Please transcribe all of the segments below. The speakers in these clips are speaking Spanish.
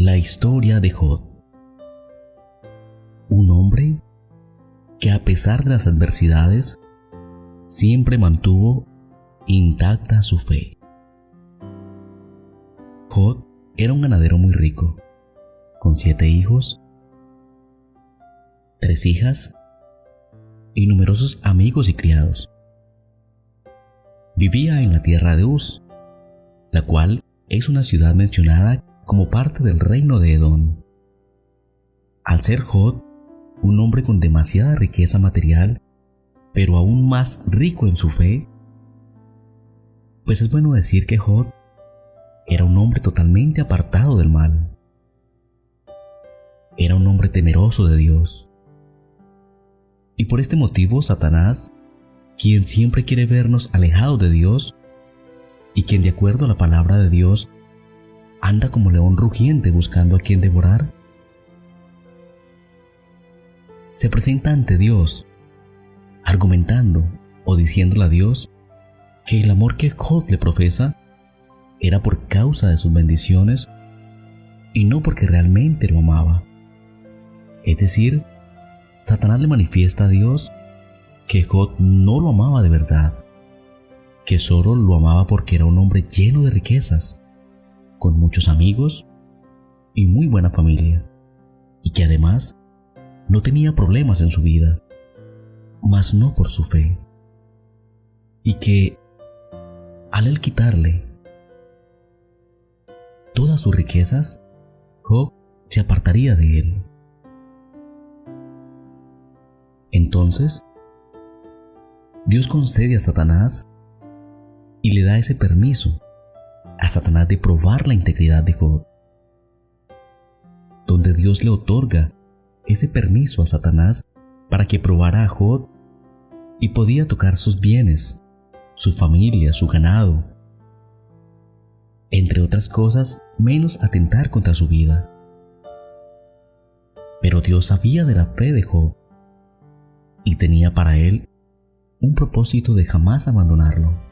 La historia de Job. Un hombre que, a pesar de las adversidades, siempre mantuvo intacta su fe. Job era un ganadero muy rico, con 7 hijos, 3 hijas y numerosos amigos y criados. Vivía en la tierra de Uz, la cual es una ciudad mencionada como parte del reino de Edom. Al ser Job un hombre con demasiada riqueza material, pero aún más rico en su fe, pues es bueno decir que Job era un hombre totalmente apartado del mal. Era un hombre temeroso de Dios. Y por este motivo Satanás, quien siempre quiere vernos alejados de Dios y quien, de acuerdo a la palabra de Dios, anda como león rugiente buscando a quien devorar, se presenta ante Dios, argumentando o diciéndole a Dios que el amor que Job le profesa era por causa de sus bendiciones y no porque realmente lo amaba. Es decir, Satanás le manifiesta a Dios que Job no lo amaba de verdad, que solo lo amaba porque era un hombre lleno de riquezas, con muchos amigos y muy buena familia, y que además no tenía problemas en su vida, mas no por su fe, y que al él quitarle todas sus riquezas, Job se apartaría de él. Entonces, Dios concede a Satanás y le da ese permiso a Satanás de probar la integridad de Job, donde Dios le otorga ese permiso a Satanás para que probara a Job y podía tocar sus bienes, su familia, su ganado, entre otras cosas, menos atentar contra su vida. Pero Dios sabía de la fe de Job y tenía para él un propósito de jamás abandonarlo.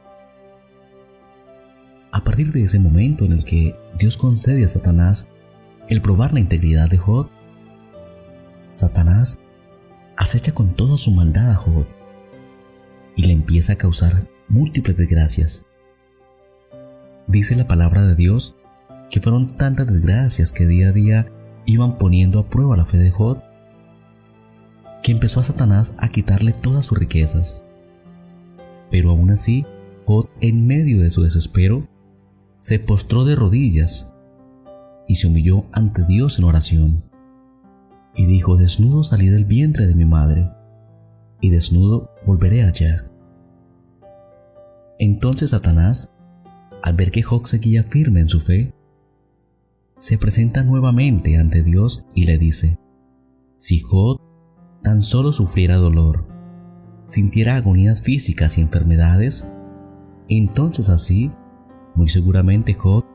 A partir de ese momento en el que Dios concede a Satanás el probar la integridad de Job, Satanás acecha con toda su maldad a Job y le empieza a causar múltiples desgracias. Dice la palabra de Dios que fueron tantas desgracias que día a día iban poniendo a prueba la fe de Job, que empezó a Satanás a quitarle todas sus riquezas. Pero aún así, Job, en medio de su desespero, se postró de rodillas y se humilló ante Dios en oración. Y dijo: desnudo salí del vientre de mi madre, y desnudo volveré allá. Entonces Satanás, al ver que Job seguía firme en su fe, se presenta nuevamente ante Dios y le dice: si Job tan solo sufriera dolor, sintiera agonías físicas y enfermedades, entonces así, muy seguramente Job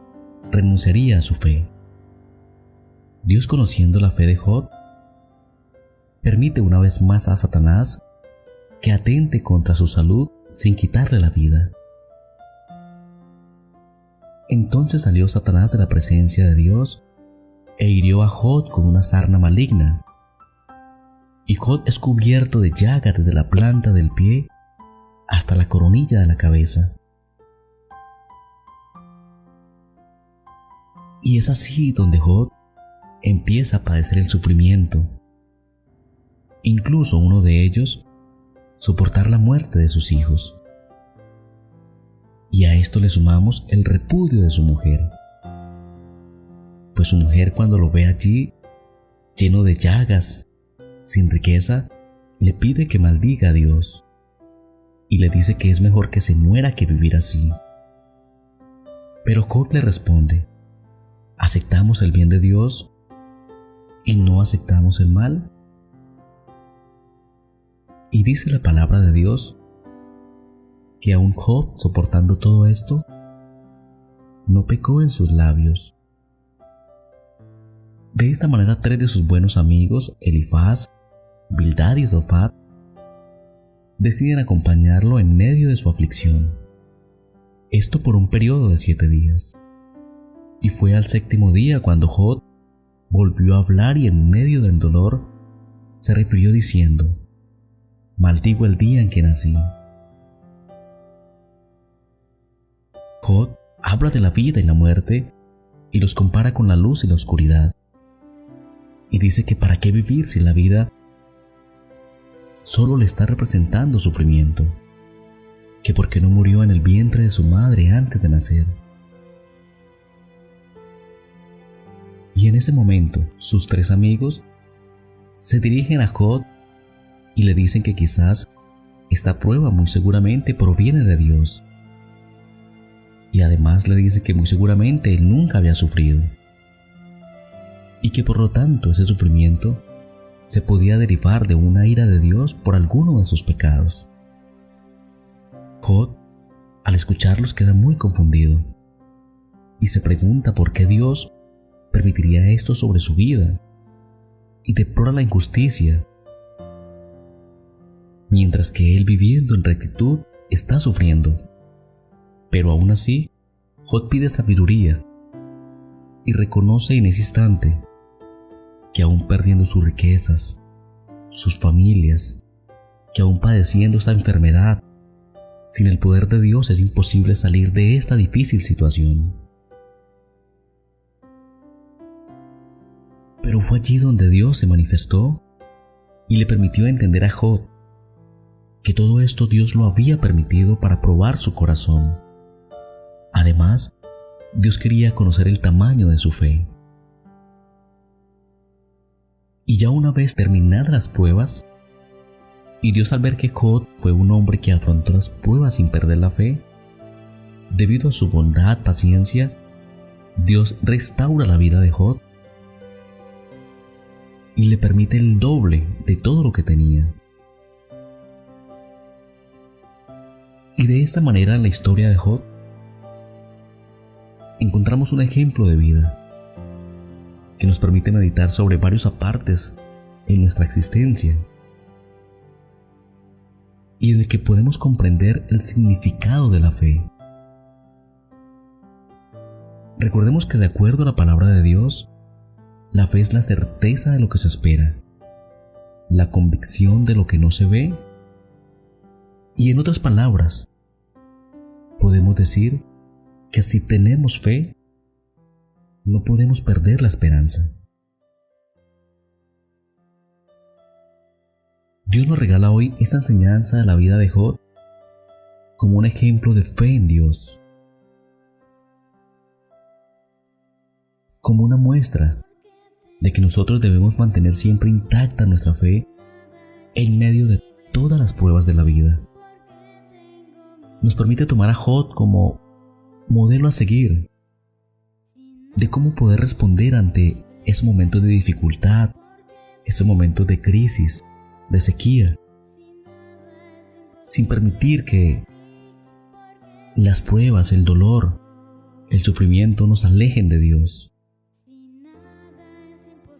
renunciaría a su fe. Dios, conociendo la fe de Job, permite una vez más a Satanás que atente contra su salud sin quitarle la vida. Entonces salió Satanás de la presencia de Dios e hirió a Job con una sarna maligna, y Job es cubierto de llagas desde la planta del pie hasta la coronilla de la cabeza. Y es así donde Job empieza a padecer el sufrimiento, incluso uno de ellos soportar la muerte de sus hijos. Y a esto le sumamos el repudio de su mujer, pues su mujer, cuando lo ve allí, lleno de llagas, sin riqueza, le pide que maldiga a Dios y le dice que es mejor que se muera que vivir así. Pero Job le responde: ¿aceptamos el bien de Dios y no aceptamos el mal? Y dice la palabra de Dios que aun Job, soportando todo esto, no pecó en sus labios. De esta manera, 3 de sus buenos amigos, Elifaz, Bildad y Zofar, deciden acompañarlo en medio de su aflicción. Esto por un periodo de 7 días. Y fue al 7º día cuando Job volvió a hablar y en medio del dolor se refirió diciendo: maldigo el día en que nací. Job habla de la vida y la muerte y los compara con la luz y la oscuridad. Y dice que para qué vivir si la vida solo le está representando sufrimiento, que por qué no murió en el vientre de su madre antes de nacer. Y en ese momento sus 3 amigos se dirigen a Job y le dicen que quizás esta prueba muy seguramente proviene de Dios. Y además le dice que muy seguramente él nunca había sufrido, y que por lo tanto ese sufrimiento se podía derivar de una ira de Dios por alguno de sus pecados. Job, al escucharlos, queda muy confundido y se pregunta por qué Dios permitiría esto sobre su vida, y deplora la injusticia, mientras que él, viviendo en rectitud, está sufriendo. Pero aún así, Job pide sabiduría y reconoce en ese instante que aún perdiendo sus riquezas, sus familias, que aún padeciendo esta enfermedad, sin el poder de Dios es imposible salir de esta difícil situación. Pero fue allí donde Dios se manifestó y le permitió entender a Job que todo esto Dios lo había permitido para probar su corazón. Además, Dios quería conocer el tamaño de su fe. Y ya una vez terminadas las pruebas, y Dios, al ver que Job fue un hombre que afrontó las pruebas sin perder la fe, debido a su bondad, paciencia, Dios restaura la vida de Job y le permite el doble de todo lo que tenía. Y de esta manera, en la historia de Job encontramos un ejemplo de vida que nos permite meditar sobre varios apartes en nuestra existencia y en el que podemos comprender el significado de la fe. Recordemos que, de acuerdo a la palabra de Dios, la fe es la certeza de lo que se espera, la convicción de lo que no se ve, y en otras palabras, podemos decir que si tenemos fe, no podemos perder la esperanza. Dios nos regala hoy esta enseñanza de la vida de Job como un ejemplo de fe en Dios, como una muestra de que nosotros debemos mantener siempre intacta nuestra fe en medio de todas las pruebas de la vida. Nos permite tomar a Job como modelo a seguir de cómo poder responder ante esos momentos de dificultad, esos momentos de crisis, de sequía, sin permitir que las pruebas, el dolor, el sufrimiento nos alejen de Dios.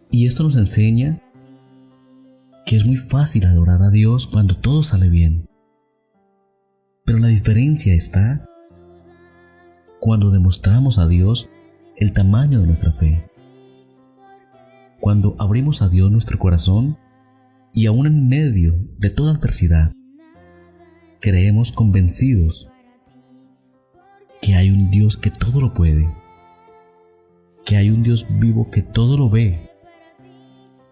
Y esto nos enseña que es muy fácil adorar a Dios cuando todo sale bien, pero la diferencia está cuando demostramos a Dios el tamaño de nuestra fe, cuando abrimos a Dios nuestro corazón y aún en medio de toda adversidad, creemos convencidos que hay un Dios que todo lo puede, que hay un Dios vivo que todo lo ve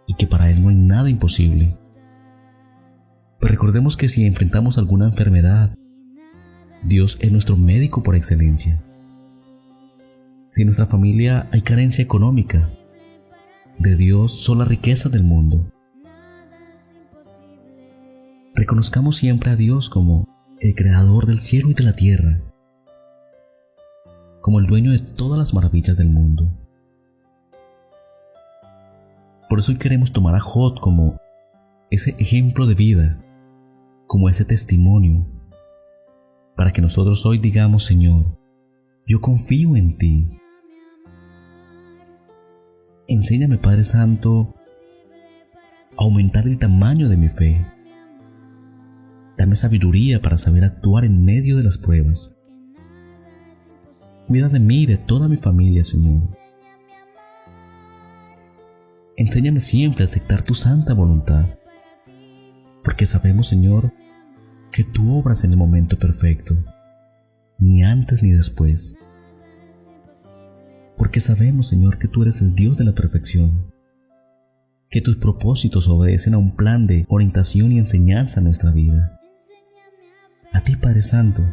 y que para Él no hay nada imposible. Pero recordemos que si enfrentamos alguna enfermedad, Dios es nuestro médico por excelencia. Si en nuestra familia hay carencia económica, de Dios son las riquezas del mundo. Reconozcamos siempre a Dios como el creador del cielo y de la tierra, como el dueño de todas las maravillas del mundo. Por eso hoy queremos tomar a Job como ese ejemplo de vida, como ese testimonio, para que nosotros hoy digamos: Señor, yo confío en ti. Enséñame, Padre Santo, a aumentar el tamaño de mi fe. Dame sabiduría para saber actuar en medio de las pruebas. Cuida de mí y de toda mi familia, Señor. Enséñame siempre a aceptar tu santa voluntad, porque sabemos, Señor, que tú obras en el momento perfecto, ni antes ni después. Porque sabemos, Señor, que tú eres el Dios de la perfección, que tus propósitos obedecen a un plan de orientación y enseñanza a nuestra vida. A ti, Padre Santo,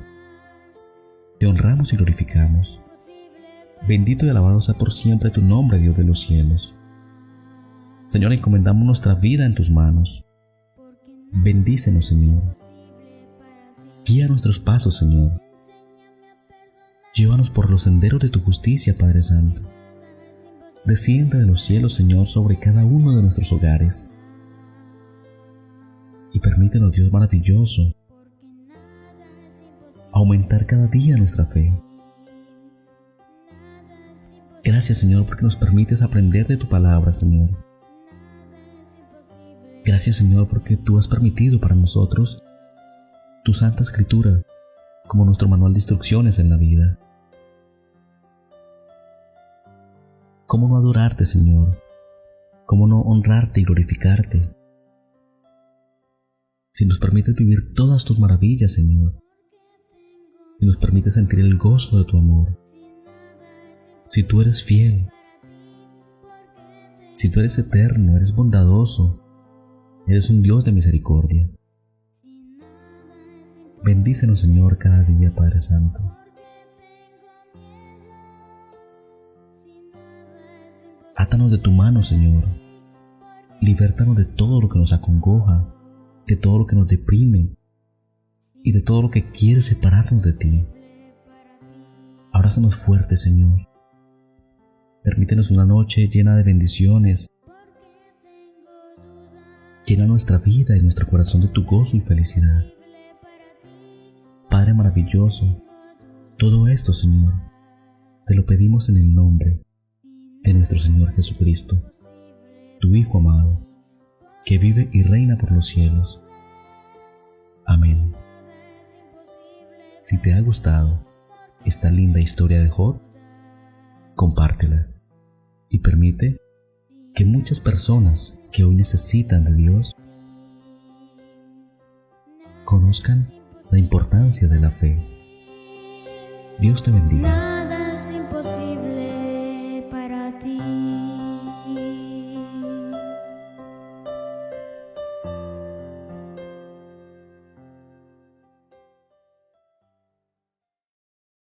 te honramos y glorificamos. Bendito y alabado sea por siempre tu nombre, Dios de los cielos. Señor, encomendamos nuestra vida en tus manos. Bendícenos, Señor. Guía nuestros pasos, Señor. Llévanos por los senderos de tu justicia, Padre Santo. Desciende de los cielos, Señor, sobre cada uno de nuestros hogares. Y permítenos, Dios maravilloso, aumentar cada día nuestra fe. Gracias, Señor, porque nos permites aprender de tu palabra, Señor. Gracias, Señor, porque tú has permitido para nosotros tu Santa Escritura como nuestro manual de instrucciones en la vida. ¿Cómo no adorarte, Señor? ¿Cómo no honrarte y glorificarte? Si nos permites vivir todas tus maravillas, Señor. Si nos permites sentir el gozo de tu amor. Si tú eres fiel. Si tú eres eterno, eres bondadoso. Eres un Dios de misericordia. Bendícenos, Señor, cada día, Padre Santo. Átanos de tu mano, Señor. Libértanos de todo lo que nos acongoja, de todo lo que nos deprime y de todo lo que quiere separarnos de ti. Abrázanos fuerte, Señor. Permítenos una noche llena de bendiciones. Llena nuestra vida y nuestro corazón de tu gozo y felicidad. Padre maravilloso, todo esto, Señor, te lo pedimos en el nombre de nuestro Señor Jesucristo, tu Hijo amado, que vive y reina por los cielos. Amén. Si te ha gustado esta linda historia de Job, compártela y permite que muchas personas que hoy necesitan de Dios conozcan la importancia de la fe. Dios te bendiga.